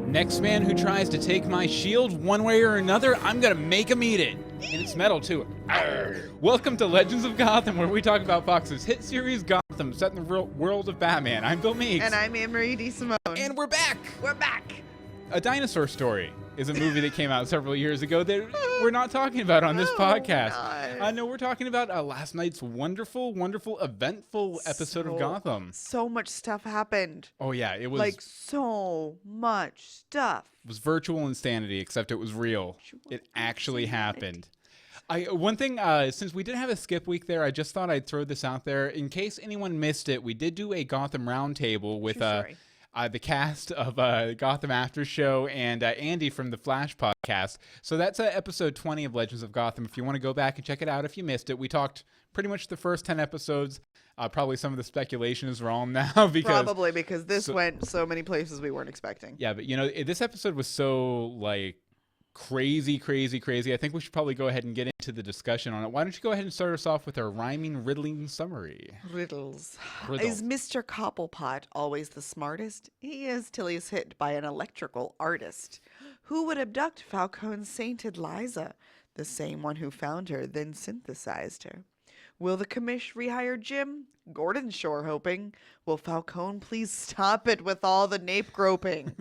Next man who tries to take my shield one way or another, I'm gonna make him eat it. And it's metal too. Arr. Welcome to Legends of Gotham, where we talk about Fox's hit series Gotham, set in the real world of Batman. I'm Bill Meeks. And I'm Anne-Marie DeSimone. And we're back! We're back! A Dinosaur Story is a movie that came out several years ago that we're not talking about on this podcast. No, we're talking about last night's wonderful, eventful episode of Gotham. So much stuff happened. Oh yeah, it was like so much stuff. It was virtual insanity, except it was real. It actually happened. One thing, since we did have a skip week there, I just thought I'd throw this out there in case anyone missed it. We did do a Gotham roundtable with the cast of Gotham After Show and Andy from the Flash podcast. So that's episode 20 of Legends of Gotham. If you want to go back and check it out if you missed it, we talked pretty much the first 10 episodes. Probably some of the speculation is wrong now because this went so many places we weren't expecting. Yeah, but this episode was so like crazy. I think we should probably go ahead and get into the discussion on it. Why don't you go ahead and start us off with our rhyming, riddling summary? Riddles. Is Mr. Cobblepot always the smartest? He is till he's hit by an electrical artist. Who would abduct Falcone's sainted Liza? The same one who found her, then synthesized her. Will the Commish rehire Jim? Gordon's sure hoping. Will Falcone please stop it with all the nape groping?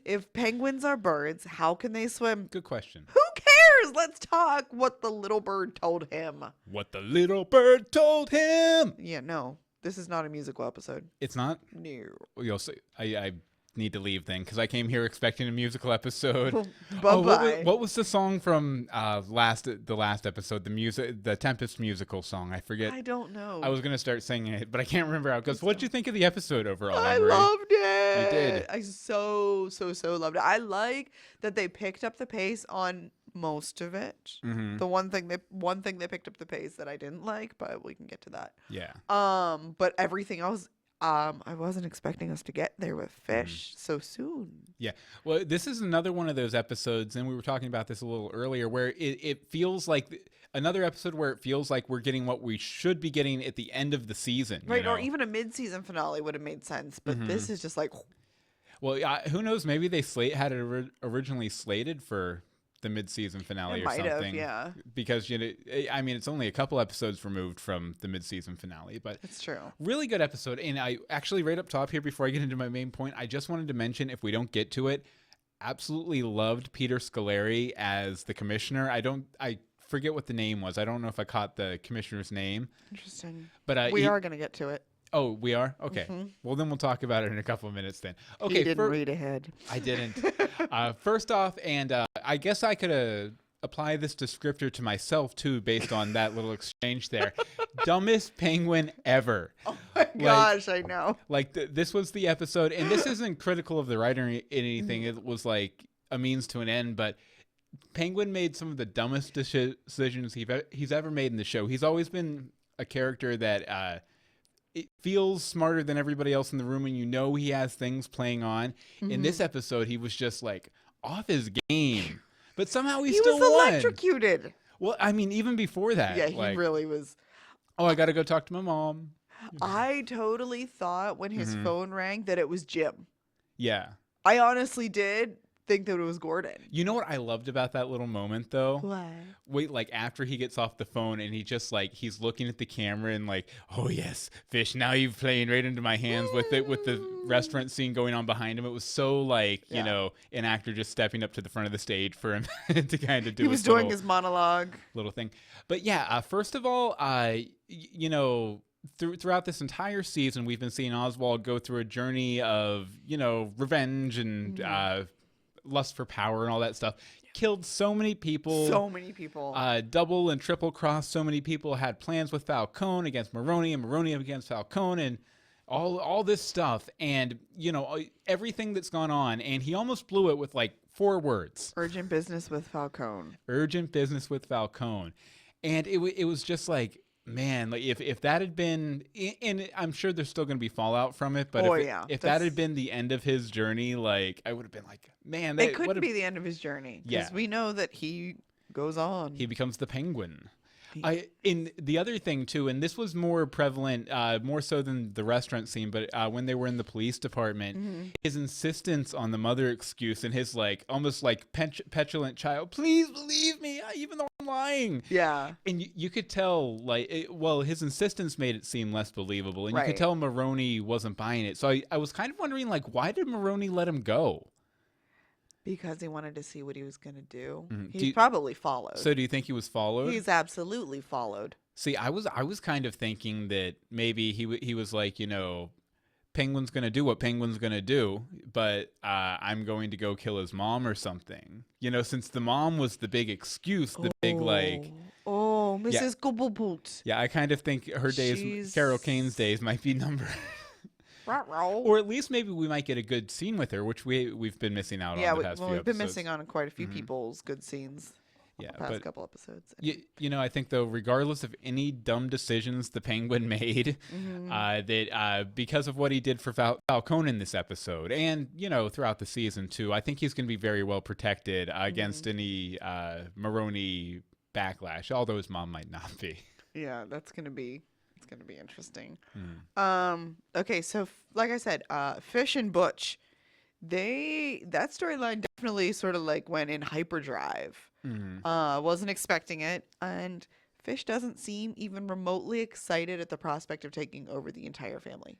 If penguins are birds, how can they swim? Good question. Who cares? Let's talk what the little bird told him. What the little bird told him. Yeah, no. This is not a musical episode. It's not? No. You'll see. I need to leave then because I came here expecting a musical episode. Bye-bye. What was the song from the last episode? The Tempest musical song. I forget. I don't know. I was gonna start singing it, but I can't remember how it goes. What did you think of the episode overall? I loved it. You did. I so loved it. I like that they picked up the pace on most of it. Mm-hmm. The one thing they picked up the pace that I didn't like, but we can get to that. Yeah. But everything else. I wasn't expecting us to get there with fish so soon. Yeah. Well, this is another one of those episodes, and we were talking about this a little earlier, where it feels like another episode where it feels like we're getting what we should be getting at the end of the season. Right, or even a mid-season finale would have made sense, but this is just like... Well, who knows? Maybe they had it originally slated for the mid-season finale or something. Yeah. Because it's only a couple episodes removed from the mid-season finale, but it's true. Really good episode. And I actually right up top here before I get into my main point, I just wanted to mention, if we don't get to it, absolutely loved Peter Scolari as the commissioner. I forget what the name was. I don't know if I caught the commissioner's name. Interesting. But we are going to get to it. Oh, we are? Okay. Mm-hmm. Well, then we'll talk about it in a couple of minutes then. Okay. You didn't read ahead. I didn't. First off, and I guess I could apply this descriptor to myself, too, based on that little exchange there. Dumbest penguin ever. Oh, my gosh, I know. This was the episode, and this isn't critical of the writer or anything. It was like a means to an end, but Penguin made some of the dumbest decisions he's ever made in the show. He's always been a character that... it feels smarter than everybody else in the room, and he has things playing on. Mm-hmm. In this episode, he was just like off his game, but somehow he still was won. Electrocuted. Well, even before that, yeah, he really was. Oh, I gotta go talk to my mom. I totally thought when his phone rang that it was Jim. Yeah, I honestly did think that it was Gordon. You know what I loved about that little moment though? What? Wait, after he gets off the phone and he just he's looking at the camera and oh yes, fish, now you've playing right into my hands with the restaurant scene going on behind him. It was so an actor just stepping up to the front of the stage for him to kind of do. He was doing his monologue. Little thing. But yeah, first of all, throughout this entire season, we've been seeing Oswald go through a journey of, revenge and lust for power and all that stuff. Killed so many people. Double and triple crossed so many people. Had plans with Falcone against Maroni and Maroni against Falcone and all this stuff. And, everything that's gone on. And he almost blew it with 4 words. Urgent business with Falcone. And it was just man, if that had been, and I'm sure there's still going to be fallout from it, but if that had been the end of his journey, I would have been man, it couldn't be the end of his journey because we know that he goes on. He becomes the Penguin. In the other thing too, and this was more prevalent, more so than the restaurant scene, but when they were in the police department, his insistence on the mother excuse and his like almost like petulant child, please believe me, even though I'm lying. Yeah, and you could tell like, his insistence made it seem less believable, and you could tell Maroney wasn't buying it. So I was kind of wondering like, why did Maroney let him go? Because he wanted to see what he was going to do. He's probably followed. So do you think he was followed? He's absolutely followed. See, I was kind of thinking that maybe he was like, Penguin's going to do what Penguin's going to do, but I'm going to go kill his mom or something. Since the mom was the big excuse, the big like... Oh, Mrs. Cobblepot. Yeah, I kind of think her days, Carol Kane's days, might be numbered. Or at least maybe we might get a good scene with her, which we've been missing out on the past few episodes. We've been missing on quite a few people's good scenes. Yeah, the past couple episodes. I think though, regardless of any dumb decisions the Penguin made, that because of what he did for Falcone in this episode, and throughout the season too, I think he's going to be very well protected against any Maroney backlash. Although his mom might not be. Yeah, that's going to be. It's going to be interesting. Okay, so like I said, Fish and Butch, that storyline definitely sort of like went in hyperdrive. Wasn't expecting it, and Fish doesn't seem even remotely excited at the prospect of taking over the entire family.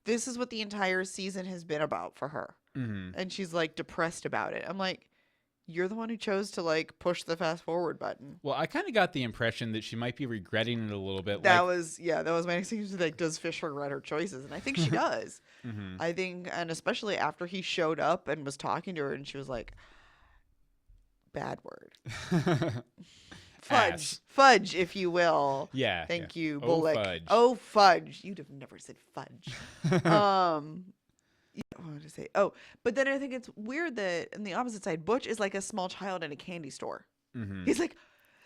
This is what the entire season has been about for her, and she's like depressed about it. I'm like, you're the one who chose to like push the fast forward button. Well, I kind of got the impression that she might be regretting it a little bit. That was my next thing. Like, does Fish regret her choices? And I think she does. I think, and especially after he showed up and was talking to her, and she was like, bad word. Fudge, if you will. Yeah. Thank you, Bullock. Oh, fudge. You'd have never said fudge. I wanted to say, but then I think it's weird that on the opposite side, Butch is like a small child in a candy store. He's like,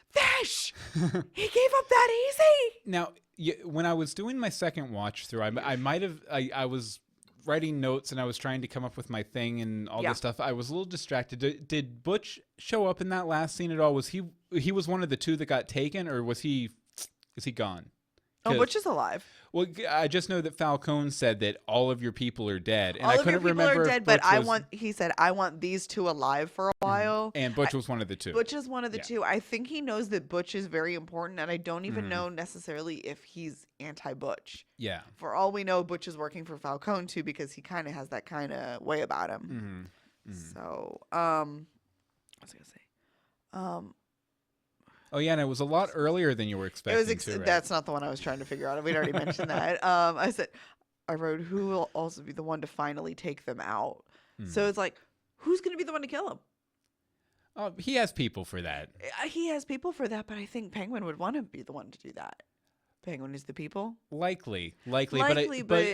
Fish! He gave up that easy! Now, when I was doing my second watch through, I was writing notes and I was trying to come up with my thing and all this stuff. I was a little distracted. Did Butch show up in that last scene at all? Was he was one of the two that got taken, or is he gone? Oh, Butch is alive. Well, I just know that Falcone said that all of your people are dead, and all I of couldn't your people remember. Are dead, but he said, I want these two alive for a while. And Butch was one of the two. Butch is one of the two. I think he knows that Butch is very important, and I don't even know necessarily if he's anti-Butch. Yeah. For all we know, Butch is working for Falcone too, because he kind of has that kind of way about him. So, what was I gonna say? Oh yeah, and it was a lot earlier than you were expecting. Right? That's not the one I was trying to figure out. We'd already mentioned that. I wrote, who will also be the one to finally take them out? So it's like, who's going to be the one to kill him? Oh, he has people for that. He has people for that, but I think Penguin would want to be the one to do that. Penguin is the people. Likely, but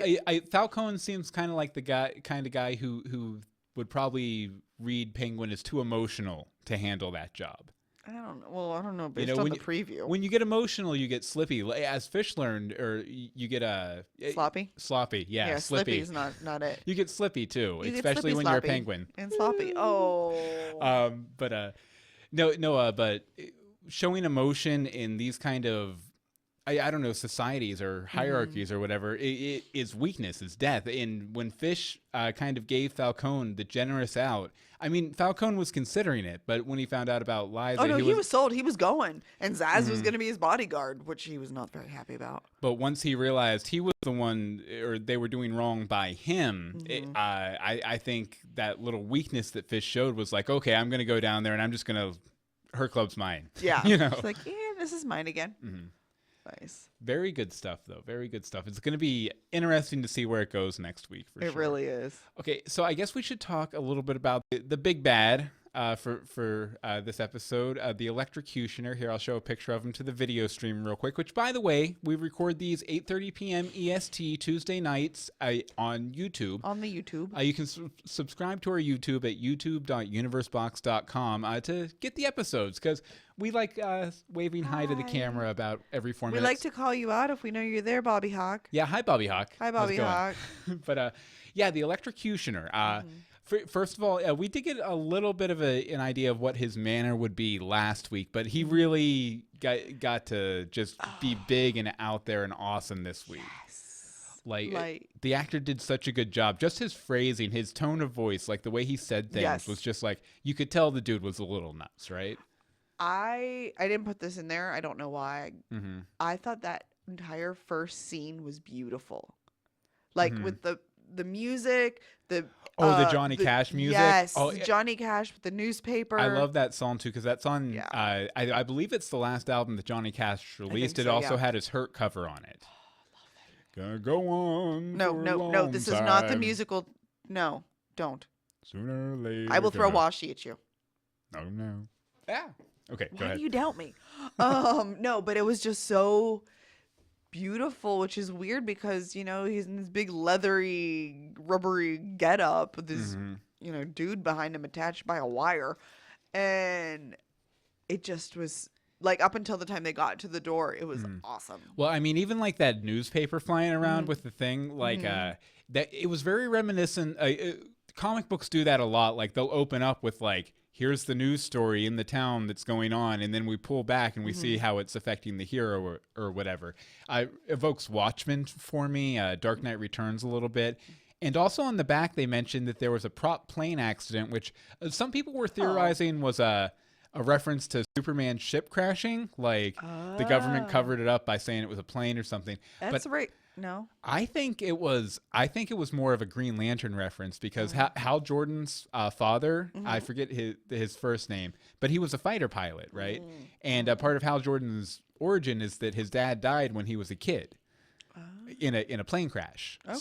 Falcone seems kind of like the guy who would probably read Penguin as too emotional to handle that job. I don't know. Well, I don't know. Based on the preview, when you get emotional, you get slippy. As Fish learned, or you get sloppy. Sloppy, yeah. Slippy is not it. You get slippy too, especially when you're a penguin. And sloppy. Oh. But showing emotion in these kind of I don't know, societies or hierarchies or whatever, it is weakness, is death. And when Fish kind of gave Falcone the generous out, I mean, Falcone was considering it, but when he found out about Liza... Oh, no, he was sold. He was going. And Zaz was going to be his bodyguard, which he was not very happy about. But once he realized he was the one, or they were doing wrong by him, I think that little weakness that Fish showed was like, okay, I'm going to go down there and I'm just going to... Her club's mine. Yeah. It's like, yeah, this is mine again. Nice. Very good stuff, though. Very good stuff. It's going to be interesting to see where it goes next week, for sure. It really is. Okay, so I guess we should talk a little bit about the big bad for this episode, the electrocutioner. Here, I'll show a picture of him to the video stream real quick, which, by the way, we record these 8:30 p.m. EST Tuesday nights on YouTube. On the YouTube. You can subscribe to our YouTube at youtube.universebox.com to get the episodes, because we like waving hi to the camera about every 4 minutes. We like to call you out if we know you're there, Bobby Hawk. Yeah, hi, Bobby Hawk. Hi, Bobby Hawk. But, yeah, the electrocutioner. First of all, we did get a little bit of an idea of what his manner would be last week, but he really got to just be big and out there and awesome this week. Yes. Like the actor did such a good job. Just his phrasing, his tone of voice, like the way he said things was just like, you could tell the dude was a little nuts, right? I didn't put this in there. I don't know why. Mm-hmm. I thought that entire first scene was beautiful. Like with the music, the Johnny Cash music. Yes, oh, Johnny Cash with the newspaper. I love that song too because that's on. Yeah. I believe it's the last album that Johnny Cash released. It also had his Hurt cover on it. Gonna go on. No. This is not the musical. No, don't. Sooner or later. I will throw washi at you. Oh no. Yeah. Okay. Why go ahead. do you doubt me? No, but it was just so beautiful, which is weird because he's in this big leathery, rubbery getup with this dude behind him attached by a wire, and it just was. Like, up until the time they got to the door, it was awesome. Well, I mean, even like that newspaper flying around with the thing, like that, it was very reminiscent. Comic books do that a lot. Like, they'll open up with like, here's the news story in the town that's going on, and then we pull back and we see how it's affecting the hero or whatever. It evokes Watchmen for me, Dark Knight Returns a little bit. And also on the back, they mentioned that there was a prop plane accident, which some people were theorizing was a reference to Superman's ship crashing. Like the government covered it up by saying it was a plane or something. That's right. No, I think it was more of a Green Lantern reference because Hal Jordan's father, I forget his first name, but he was a fighter pilot, right? And part of Hal Jordan's origin is that his dad died when he was a kid. In a plane crash. Okay.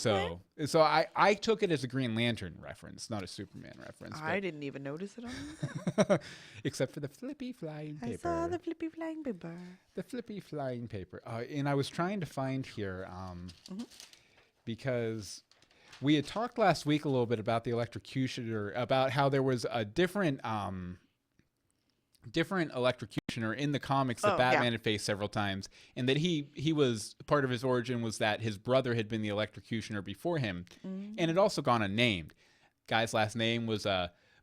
So I took it as a Green Lantern reference, not a Superman reference. I didn't even notice it on except for the flippy flying paper. I saw the flippy flying paper. The flippy flying paper. And I was trying to find here because we had talked last week a little bit about the electrocutioner, about how there was a different electrocutioner in the comics that Batman had faced several times, and that he was part of his origin was that his brother had been the electrocutioner before him, and had also gone unnamed. Guy's last name was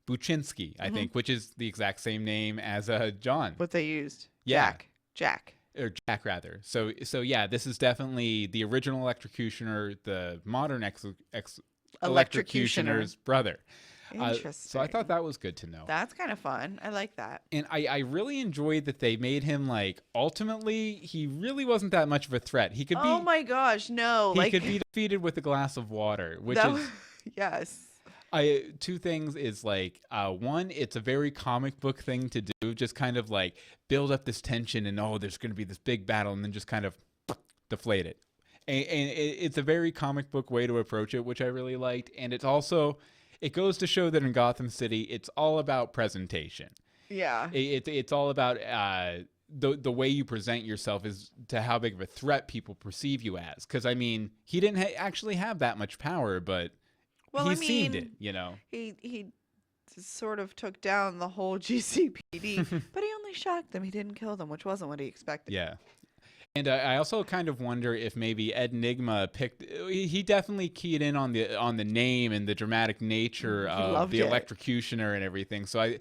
Buczynski, I think, which is the exact same name as John. What they used. Yeah. Jack. Or Jack, rather. So yeah, this is definitely the original electrocutioner, the modern electrocutioner's brother. Interesting. So I thought that was good to know. That's kind of fun. I like that. And I really enjoyed that they made him like, ultimately, he really wasn't that much of a threat. He could be. Oh my gosh, no! He could be defeated with a glass of water, which is yes. Two things is like one, it's a very comic book thing to do, just kind of like build up this tension and there's going to be this big battle, and then just kind of deflate it. And it's a very comic book way to approach it, which I really liked. And it's also. It goes to show that in Gotham City, it's all about presentation. Yeah. It's all about the way you present yourself is to how big of a threat people perceive you as. Because, I mean, he didn't actually have that much power, but seemed it, He sort of took down the whole GCPD, but he only shocked them. He didn't kill them, which wasn't what he expected. Yeah. And I also kind of wonder if maybe Ed Nygma picked. He definitely keyed in on the name and the dramatic nature of the electrocutioner and everything. So I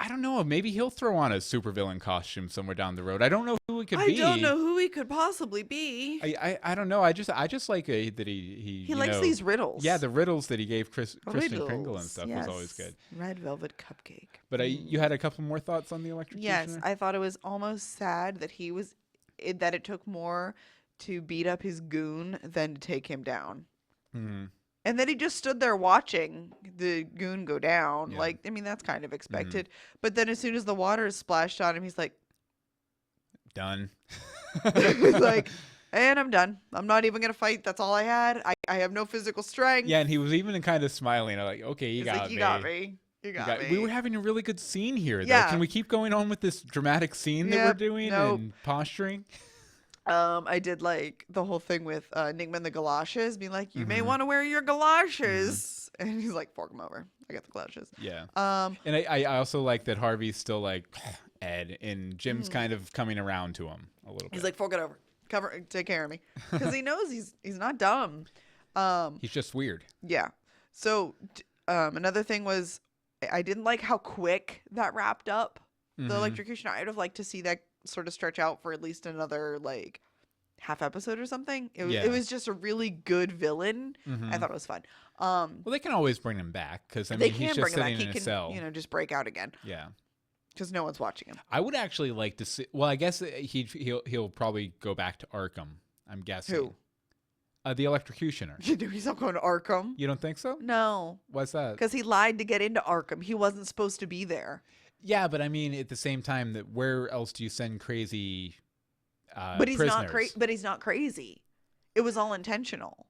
don't know. Maybe he'll throw on a supervillain costume somewhere down the road. I don't know who he could be. I don't know who he could possibly be. I don't know. I just like that he likes these riddles. Yeah, the riddles that he gave Kristen Kringle and stuff was always good. Red velvet cupcake. But you had a couple more thoughts on the electrocutioner? Yes, I thought it was almost sad that that it took more to beat up his goon than to take him down. Mm-hmm. And then he just stood there watching the goon go down. Yeah. Like, I mean, that's kind of expected. Mm-hmm. But then as soon as the water is splashed on him, he's like... Done. He's like, and I'm done. I'm not even going to fight. That's all I had. I have no physical strength. Yeah, and he was even kind of smiling. I'm like, okay, you got me. You got me. We were having a really good scene here, though. Yeah. Can we keep going on with this dramatic scene that we're doing and posturing? I did like the whole thing with Nygma and the galoshes, being like, you may want to wear your galoshes. And he's like, fork him over. I got the galoshes. Yeah. And I also like that Harvey's still like, Ed, and Jim's kind of coming around to him a little bit. He's like, fork it over. Take care of me. Because he knows he's not dumb. He's just weird. Yeah. So Another thing was I didn't like how quick that wrapped up. The electrocution. I'd have liked to see that sort of stretch out for at least another like half episode or something. It was just a really good villain. I thought it was fun. Well, they can always bring him back because I They mean can he's bring just him back. sitting He in a can, cell. just break out again Yeah. because no one's watching him. I would actually like to see. Well, I guess he'll probably go back to Arkham. I'm guessing. Who? The electrocutioner. He's not going to Arkham. You don't think so? No. What's that? Because he lied to get into Arkham. He wasn't supposed to be there. Yeah, but I mean, at the same time, that where else do you send crazy but he's prisoners? But he's not crazy. It was all intentional.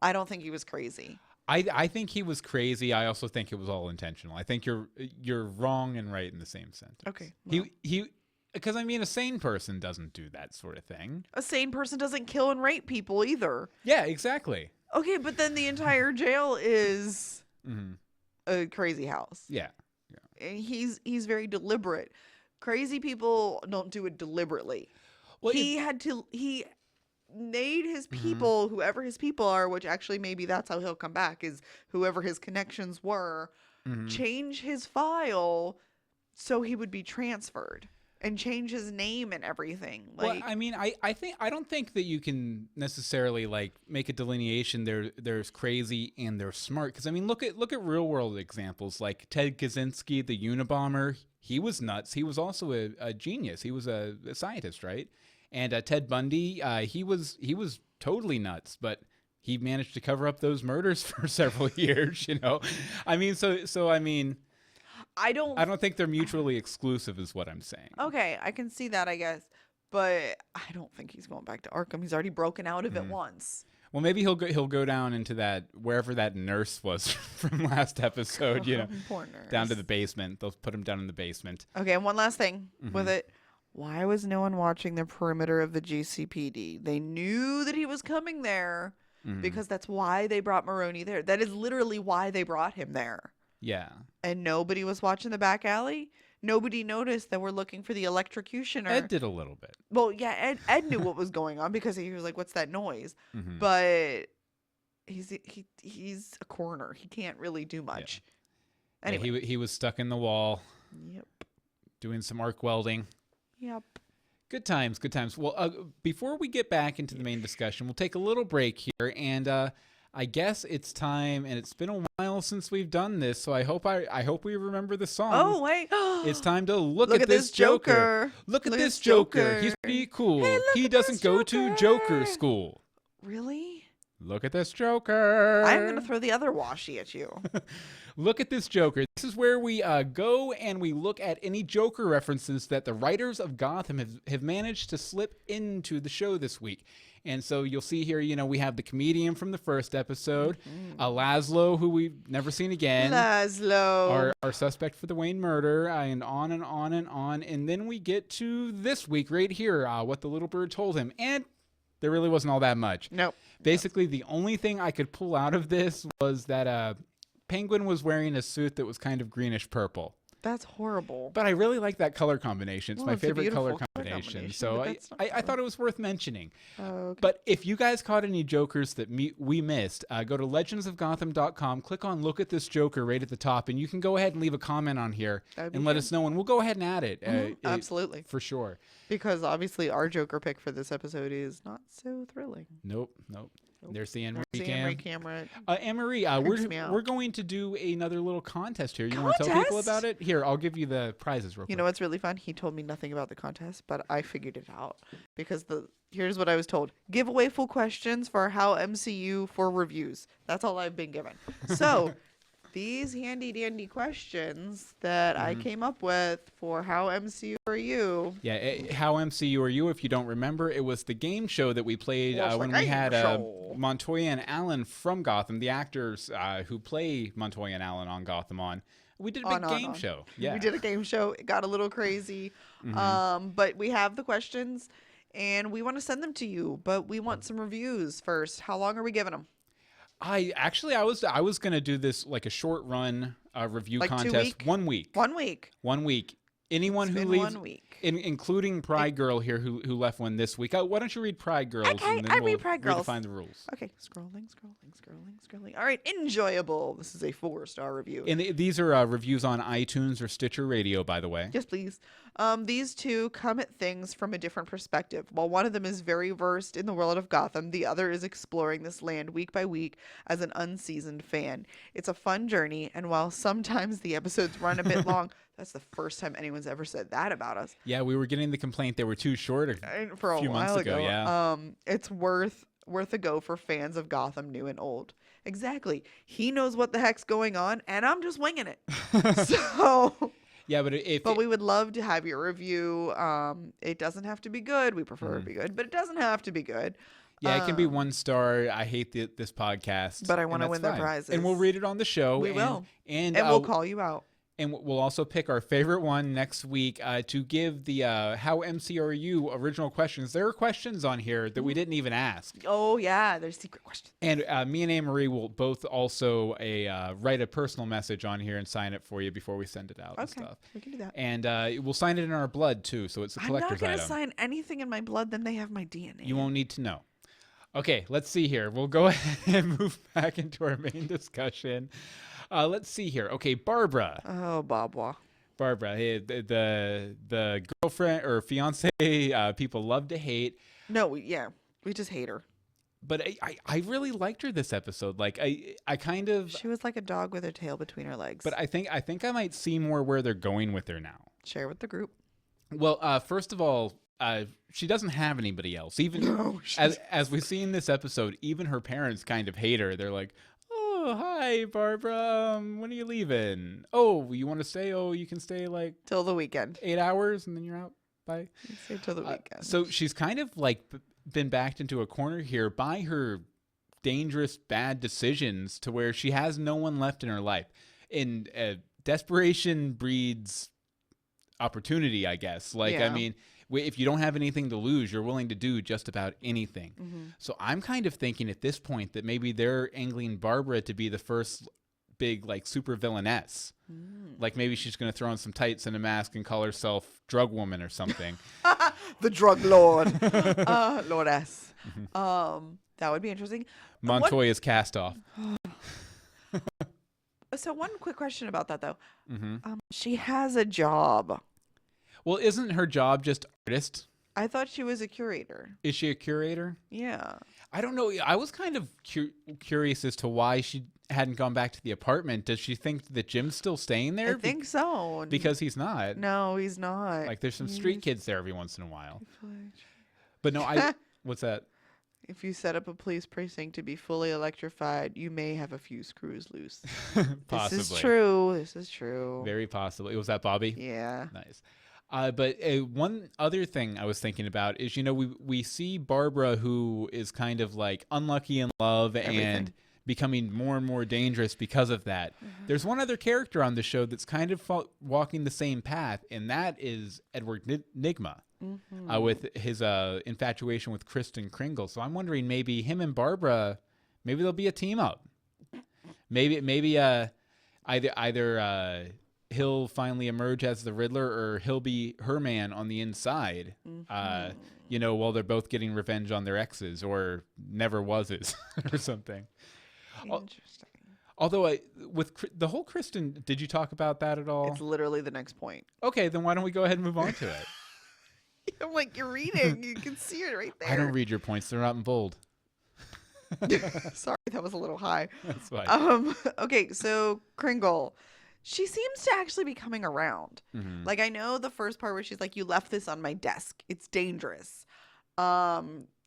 I don't think he was crazy. I think he was crazy. I also think it was all intentional. I think you're wrong and right in the same sentence. Okay. Well. He because I mean, a sane person doesn't do that sort of thing. A sane person doesn't kill and rape people either. Yeah, exactly. Okay, but then the entire jail is a crazy house. Yeah. And he's very deliberate. Crazy people don't do it deliberately. Well, he made his people, whoever his people are, which actually maybe that's how he'll come back, is whoever his connections were, change his file so he would be transferred. And change his name and everything. Well, I mean, I don't think that you can necessarily like make a delineation. There's crazy and there's smart. Because I mean, look at real world examples like Ted Kaczynski, the Unabomber. He was nuts. He was also a genius. He was a scientist, right? And Ted Bundy, he was totally nuts, but he managed to cover up those murders for several years. I mean, so I mean. I don't think they're mutually exclusive is what I'm saying. Okay, I can see that, I guess. But I don't think he's going back to Arkham. He's already broken out of it once. Well, maybe he'll go down into that wherever that nurse was from last episode, Poor nurse. Down to the basement. They'll put him down in the basement. Okay, and one last thing with it. Why was no one watching the perimeter of the GCPD? They knew that he was coming there because that's why they brought Maroney there. That is literally why they brought him there. Yeah. And nobody was watching the back alley? Nobody noticed that we're looking for the electrocutioner. Ed did a little bit. Well, yeah, Ed knew what was going on because he was like, what's that noise? But he's a coroner. He can't really do much. Yeah. Anyway. Yeah, he was stuck in the wall. Yep. Doing some arc welding. Yep. Good times, good times. Well, before we get back into the main discussion, we'll take a little break here, and I guess it's time, and it's been a while since we've done this, so I hope we remember the song. Oh, wait. It's time to look at this Joker. Look at this Joker. He's pretty cool. Hey, he doesn't go to Joker school. Really? Look at this Joker. I'm going to throw the other washi at you. Look at this Joker. This is where we go and we look at any Joker references that the writers of Gotham have managed to slip into the show this week. And so you'll see here, we have the comedian from the first episode, Laszlo, who we've never seen again. Laszlo. Our suspect for the Wayne murder, and on and on and on. And then we get to this week right here, what the little bird told him. And there really wasn't all that much. Nope. Basically, the only thing I could pull out of this was that Penguin was wearing a suit that was kind of greenish purple. That's horrible. But I really like that color combination. It's my favorite color beautiful combination. So I thought it was worth mentioning. Okay. But if you guys caught any Jokers that we missed, go to legendsofgotham.com, click on Look at This Joker right at the top, and you can go ahead and leave a comment on here and let us know, and we'll go ahead and add it. Absolutely. For sure. Because obviously our Joker pick for this episode is not so thrilling. Nope. There's the Anne-Marie camera. Anne-Marie, we're going to do another little contest here. You want to tell people about it? Here, I'll give you the prizes real quick. You know what's really fun? He told me nothing about the contest, but I figured it out. Because here's what I was told. Give away full questions for How MCU for reviews. That's all I've been given. So these handy dandy questions that I came up with for How MCU Are You. Yeah, How MCU Are You, if you don't remember, it was the game show that we played when we had Montoya and Allen from Gotham, the actors who play Montoya and Allen on Gotham on. We did a big game show. Yeah. We did a game show. It got a little crazy. But we have the questions, and we want to send them to you, but we want some reviews first. How long are we giving them? I was gonna do this like a short run review like contest. 2 week? 1 week. 1 week. 1 week. Anyone It's who been leaves, 1 week. including Pride Girl here, who left one this week. Why don't you read Pride Girls? Okay, and then I we'll read Pride Girls. redefine the rules. Okay, scrolling. All right, enjoyable. This is a 4-star review. And these are reviews on iTunes or Stitcher Radio, by the way. Yes, please. These two come at things from a different perspective. While one of them is very versed in the world of Gotham, the other is exploring this land week by week as an unseasoned fan. It's a fun journey, and while sometimes the episodes run a bit long, that's the first time anyone's ever said that about us. Yeah, we were getting the complaint they were too short For a few months ago. Yeah. It's worth a go for fans of Gotham, new and old. Exactly. He knows what the heck's going on, and I'm just winging it. So. Yeah, but we would love to have your review. It doesn't have to be good. We prefer it to be good, but it doesn't have to be good. Yeah, it can be 1 star. I hate this podcast, but I want to win the prizes, and we'll read it on the show. We will, and we'll call you out. And we'll also pick our favorite one next week to give the How MCRU original questions. There are questions on here that we didn't even ask. Oh, yeah. There's secret questions. And me and Anne-Marie will both also write a personal message on here and sign it for you before we send it out and stuff. We can do that. And we'll sign it in our blood, too, so it's a collector's item. I'm not going to sign anything in my blood, then they have my DNA. You won't need to know. Okay, let's see here. We'll go ahead and move back into our main discussion. Let's see here. Okay, Barbara. Oh, Barbara. Barbara, the girlfriend or fiance people love to hate. No, we just hate her. But I really liked her this episode. Like I kind of. She was like a dog with her tail between her legs. But I think I might see more where they're going with her now. Share with the group. Well, first of all, she doesn't have anybody else. Even as we see in this episode, even her parents kind of hate her. They're like, "Oh, hi, Barbara. When are you leaving? Oh, you want to stay? Oh, you can stay like till the weekend, 8 hours, and then you're out. Bye. Stay till the weekend." So she's kind of like been backed into a corner here by her dangerous, bad decisions, to where she has no one left in her life. And desperation breeds opportunity, I guess. Like, I mean, if you don't have anything to lose, you're willing to do just about anything. Mm-hmm. So I'm kind of thinking at this point that maybe they're angling Barbara to be the first big, like, super villainess. Like, maybe she's going to throw on some tights and a mask and call herself Drug Woman or something. The Drug Lord. Lord S. That would be interesting. Montoya's cast off. So one quick question about that, though. Mm-hmm. She has a job. Well, isn't her job just artist? I thought she was a curator. Is she a curator? Yeah. I don't know. I was kind of curious as to why she hadn't gone back to the apartment. Does she think that Jim's still staying there? I think so. Because he's not. No, he's not. Like, there's some street kids there every once in a while. But no, what's that? If you set up a police precinct to be fully electrified, you may have a few screws loose. Possibly. This is true. Very possibly. Was that Bobby? Yeah. Nice. But one other thing I was thinking about is, you know, we see Barbara, who is kind of like unlucky in love and becoming more and more dangerous because of that. Mm-hmm. There's one other character on the show that's kind of walking the same path, and that is Edward Nygma. Mm-hmm. With his infatuation with Kristen Kringle. So I'm wondering, maybe him and Barbara, maybe they'll be a team up. Maybe either he'll finally emerge as the Riddler, or he'll be her man on the inside. Mm-hmm. You know, while they're both getting revenge on their exes or never wases or something. Interesting. Although with the whole Kristen, did you talk about that at all? It's literally the next point. Okay, then why don't we go ahead and move on to it? I'm like, you're reading. You can see it right there. I don't read your points. They're not in bold. Sorry, that was a little high. That's fine. Okay, so Kringle. She seems to actually be coming around. Mm-hmm. Like, I know the first part where she's like, you left this on my desk. It's dangerous.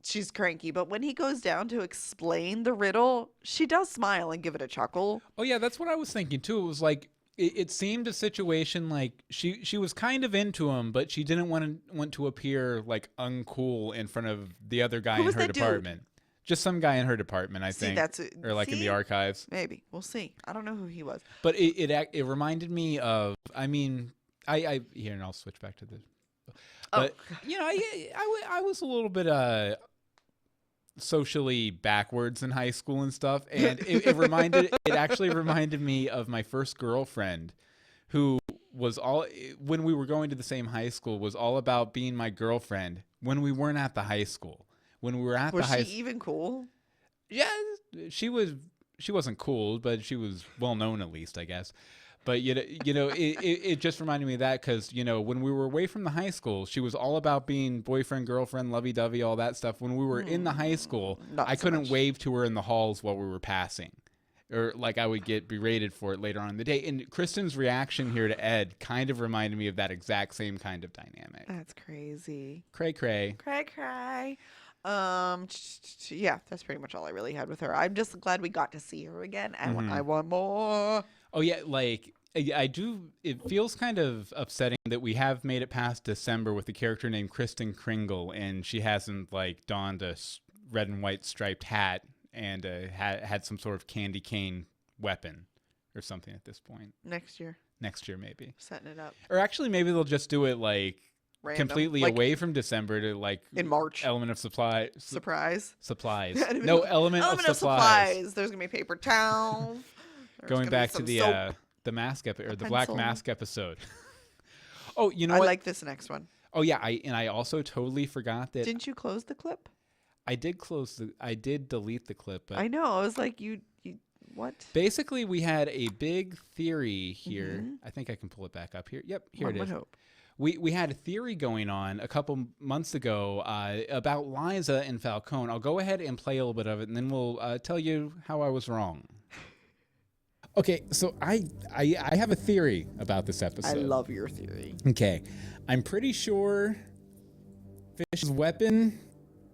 She's cranky. But when he goes down to explain the riddle, she does smile and give it a chuckle. Oh, yeah, that's what I was thinking, too. It was like, it seemed a situation like she was kind of into him, but she didn't want to appear like uncool in front of the other guy in her department. Dude? Just some guy in her department, I think. Or like in the archives. Maybe. We'll see. I don't know who he was. But it reminded me of, I mean, I here, and I'll switch back to this. But, you know, I was a little bit socially backwards in high school and stuff, and it actually reminded me of my first girlfriend, who was all when we were going to the same high school was all about being my girlfriend when we weren't at the high school. When we were at the high Was she even cool? Yeah, she wasn't cool, but she was well known at least, I guess. But it just reminded me of that because when we were away from the high school, she was all about being boyfriend, girlfriend, lovey-dovey, all that stuff. When we were in the high school, I couldn't wave to her in the halls while we were passing, or like I would get berated for it later on in the day. And Kristen's reaction here to Ed kind of reminded me of that exact same kind of dynamic. That's crazy. Cray cray. Cray cray. Yeah, that's pretty much all I really had with her. I'm just glad we got to see her again. I want more. Oh yeah, like I do. It feels kind of upsetting that we have made it past December with a character named Kristen Kringle, and she hasn't like donned a red and white striped hat and had some sort of candy cane weapon or something at this point. Next year, maybe setting it up. Or actually, maybe they'll just do it like random, completely like, away from December to like in March. Element of supply. Surprise. Supplies. No, element of supplies. There's gonna be paper towels. Going back to the mask or the Black Mask episode. Oh, you know what? I like this next one. Oh yeah, I also totally forgot that. Didn't you close the clip? I did delete the clip, but I know. I was like, you what? Basically, we had a big theory here. I think I can pull it back up here. Yep, here it is. Hope. We had a theory going on a couple months ago about Liza and Falcone. I'll go ahead and play a little bit of it, and then we'll tell you how I was wrong. Okay, so I have a theory about this episode. I love your theory. Okay, I'm pretty sure Fish's weapon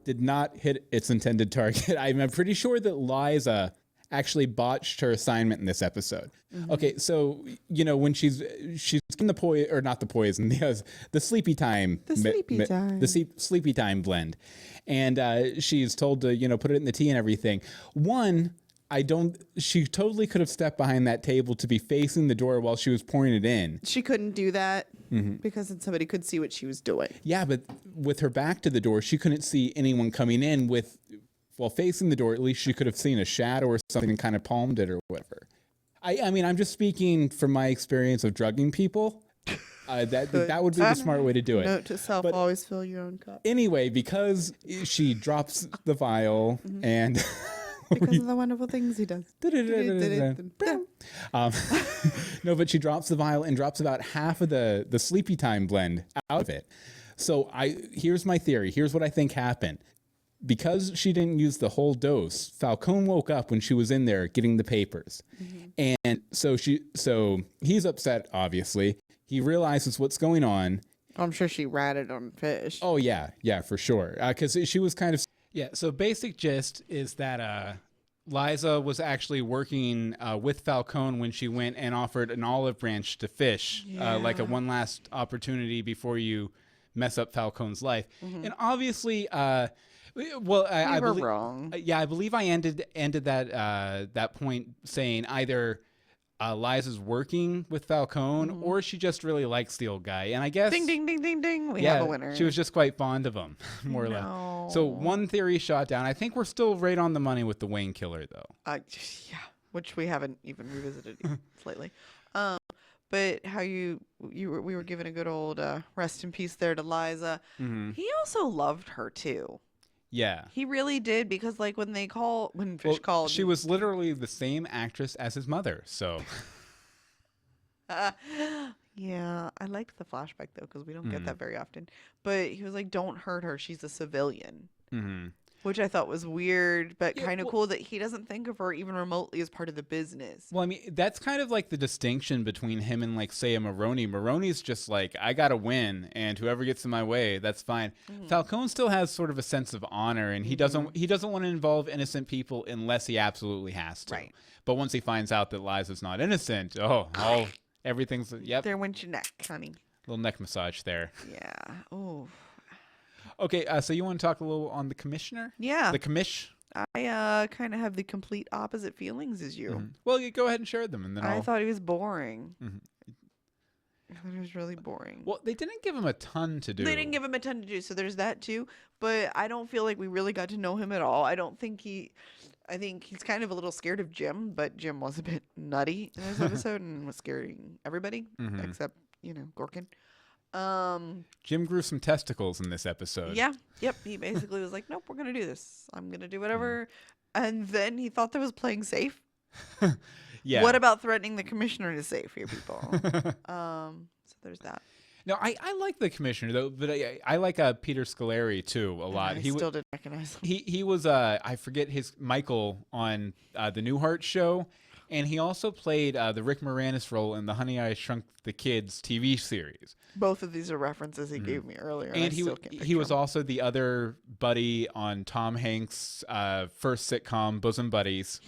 did not hit its intended target. I'm pretty sure that Liza actually botched her assignment in this episode. Okay, so when she's in the poison, or not the poison, the sleepy time, the sleepy time blend, and she's told to put it in the tea and everything. She totally could have stepped behind that table to be facing the door while she was pouring it in. She couldn't do that because then somebody could see what she was doing. Yeah, but with her back to the door, she couldn't see anyone coming in while facing the door. At least she could have seen a shadow or something and kind of palmed it or whatever. I mean, I'm just speaking from my experience of drugging people. That would be the smart way to do it. Note to self, always fill your own cup. Anyway, because she drops the vial and... Because of the wonderful things he does. No, but she drops the vial and drops about half of the sleepy time blend out of it. So here's my theory. Here's what I think happened. Because she didn't use the whole dose, Falcone woke up when she was in there getting the papers. And so he's upset, obviously. He realizes what's going on. I'm sure she ratted on Fish. Oh, yeah, for sure. Because she was kind of... Yeah, so basic gist is that Liza was actually working with Falcone when she went and offered an olive branch to Fish, like a one last opportunity before you mess up Falcone's life. And obviously, I believe wrong. Yeah, I believe I ended that point saying either Liza's working with Falcone or she just really likes the old guy. And I guess... Ding, ding, ding, ding, ding. We have a winner. She was just quite fond of him, more or less. So one theory shot down. I think we're still right on the money with the Wayne killer, though. Yeah, which we haven't even revisited lately. But how we were given a good old rest in peace there to Liza. He also loved her, too. Yeah. He really did, because like when Fish called... She was literally the same actress as his mother, so... Yeah, I liked the flashback, though, because we don't get that very often. But he was like, don't hurt her, she's a civilian. Which I thought was weird, but kind of cool that he doesn't think of her even remotely as part of the business. Well, I mean, that's kind of like the distinction between him and, like, say, a Maroni. Maroni's just like, I gotta win, and whoever gets in my way, that's fine. Falcone still has sort of a sense of honor, and he doesn't want to involve innocent people unless he absolutely has to. Right. But once he finds out that Liza's not innocent, everything's, yep. There went your neck, honey. Little neck massage there. Yeah. Oh. Okay, so you want to talk a little on the commissioner? Yeah. The commish? I kind of have the complete opposite feelings as you. Well, you go ahead and share them, and then I thought he was boring. I thought it was really boring. Well, they didn't give him a ton to do. They didn't give him a ton to do, so there's that too. But I don't feel like we really got to know him at all. I think he's kind of a little scared of Jim, but Jim was a bit nutty in this episode and was scaring everybody except Gorkin. Jim grew some testicles in this episode. Yeah. Yep. He basically was like, nope, we're going to do this. I'm going to do whatever. And then he thought that was playing safe. Yeah. What about threatening the commissioner to save your people? So there's that. No, I like the commissioner though, but I like Peter Scolari too a lot. I still didn't recognize him. He was I forget his Michael on the Newhart show, and he also played the Rick Moranis role in the Honey I Shrunk the Kids TV series. Both of these are references he gave me earlier, and he was also the other buddy on Tom Hanks' first sitcom Bosom Buddies.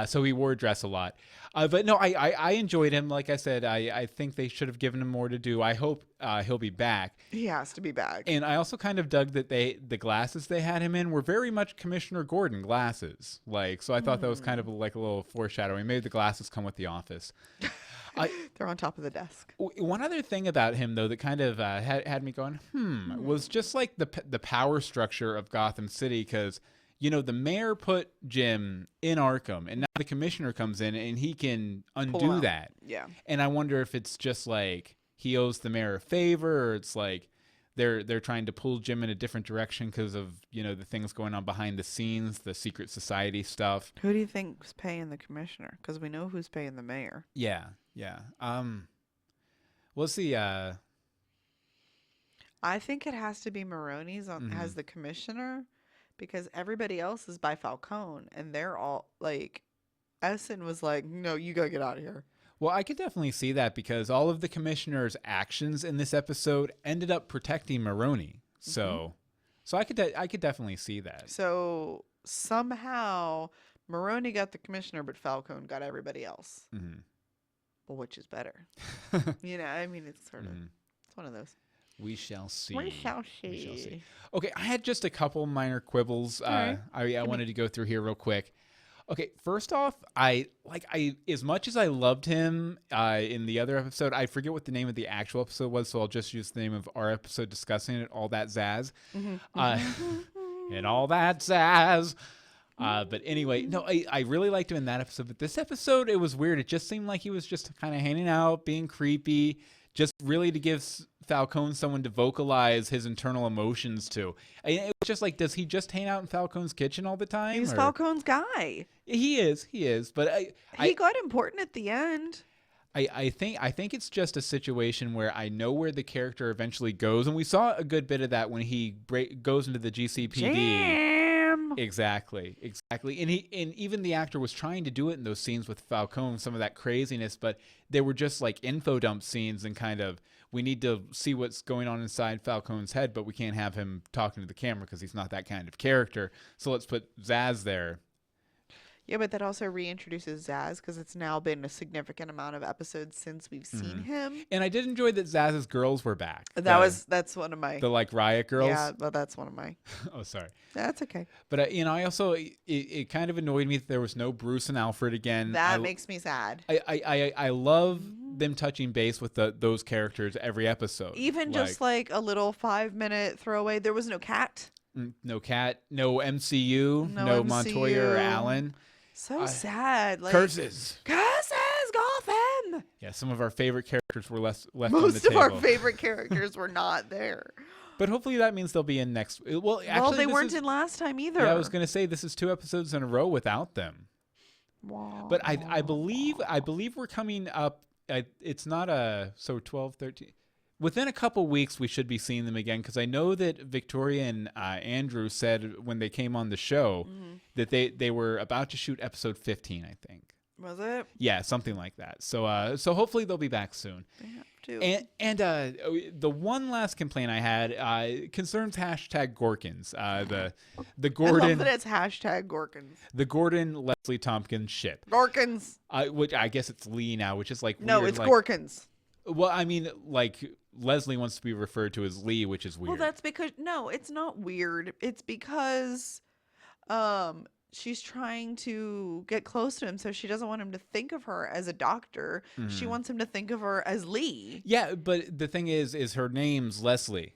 So he wore a dress a lot. But no, I enjoyed him. Like I said, I think they should have given him more to do. I hope he'll be back. He has to be back. And I also kind of dug that the glasses they had him in were very much Commissioner Gordon glasses. So I thought that was kind of like a little foreshadowing. Maybe the glasses come with the office. They're on top of the desk. One other thing about him, though, that kind of had me going, was just like the power structure of Gotham City, because the mayor put Jim in Arkham, and now the commissioner comes in and he can undo that. Yeah. And I wonder if it's just like he owes the mayor a favor, or it's like they're trying to pull Jim in a different direction because of, the things going on behind the scenes, the secret society stuff. Who do you think's paying the commissioner? Because we know who's paying the mayor. Yeah. We'll see. I think it has to be Maroney's as the commissioner. Because everybody else is by Falcone, and they're all like, Essen was like, no, you gotta get out of here. Well, I could definitely see that, because all of the commissioner's actions in this episode ended up protecting Maroney. So I could definitely see that. So somehow Maroney got the commissioner, but Falcone got everybody else. Well, which is better? It's sort of it's one of those. We shall see. We shall see. Okay, I had just a couple minor quibbles. Right. I wanted to go through here real quick. Okay, first off, I as much as I loved him in the other episode, I forget what the name of the actual episode was, so I'll just use the name of our episode discussing it, All That Zazz. And all that zazz. But anyway, no, I really liked him in that episode. But this episode, it was weird. It just seemed like he was just kind of hanging out, being creepy, just really to give Falcone someone to vocalize his internal emotions to. And it was just like, does he just hang out in Falcone's kitchen all the time? He's Falcone's guy. He is. But he got important at the end. I think it's just a situation where I know where the character eventually goes, and we saw a good bit of that when he goes into the GCPD. Jam. Exactly. And even the actor was trying to do it in those scenes with Falcone, some of that craziness, but they were just like info dump scenes, and kind of, we need to see what's going on inside Falcone's head, but we can't have him talking to the camera because he's not that kind of character. So let's put Zaz there. Yeah, but that also reintroduces Zaz, because it's now been a significant amount of episodes since we've seen him. And I did enjoy that Zaz's girls were back. That's one of my... The Riot girls? Yeah, well, that's one of my... Oh, sorry. That's okay. But, I also... It kind of annoyed me that there was no Bruce and Alfred again. That makes me sad. I love them touching base with those characters every episode. Even just like a little 5-minute throwaway. There was no Cat. No Cat. No MCU. No MCU. Montoya or Allen. So sad. Like, Curses, Gotham. Yeah, some of our favorite characters were left on the Most table. of our favorite characters were not there. But hopefully that means they'll be in next. Well, actually, they weren't in last time either. Yeah, I was going to say this is 2 episodes in a row without them. Wow. But I believe we're coming up. It's not 12, 13. Within a couple weeks, we should be seeing them again, because I know that Victoria and Andrew said when they came on the show that they were about to shoot episode 15, I think. Was it? Yeah, something like that. So hopefully they'll be back soon. They have to. And the one last complaint I had concerns #Gorkins. The Gordon. I love that it's #Gorkins. The Gordon Leslie Tompkins ship. Gorkins. Which I guess it's Lee now, which is like weird. No, it's Gorkins. Well, I mean, like, Leslie wants to be referred to as Lee, which is weird. Well, that's because... No, it's not weird. It's because she's trying to get close to him, so she doesn't want him to think of her as a doctor. She wants him to think of her as Lee. Yeah, but the thing is her name's Leslie.